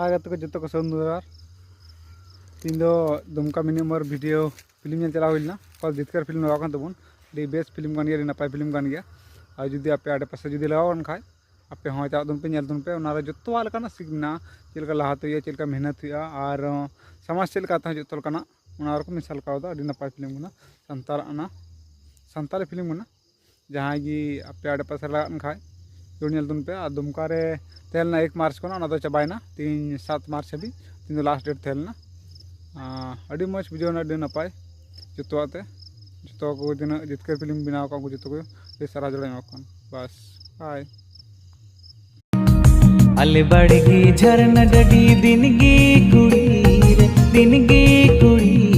हाय गाते को जतो को सौंदर्य तीन दो दुमका मिनी उमर वीडियो फिल्म ने चला हुई ना कल जितकर फिल्म लगा तबन डी बेस्ट फिल्म कान गया नपाय फिल्म कान गया और जुदी आपे आडे पासे जुदी लगावन खाय आपे हो चाव दुन पे नेल दुन पे उनारे जतो वाला सिगना चलका लाहात हुई चलका मेहनत हुई और समाज चलका ता जतो लकाना उनार को मिसाल का डी नपाय फिल्म गुना संताल फिल्म गुना जहाँ की आपे आडे पासे लगान खाय जोड़ेल दुन पे और दुमका रे तेलना 1 मार्च को ना चाबायना 7 मार्च हबी तीन लास्ट डेट तेलना अड़ी मज बुझावना अड़ी नपाय जोतोते जो को दिन जितकर फिल्म बनाव का जो को सारा जोड़ा बस बाय अले बड़गी झरना डडी दिन गी कुड़ी रे दिन गी कुड़ी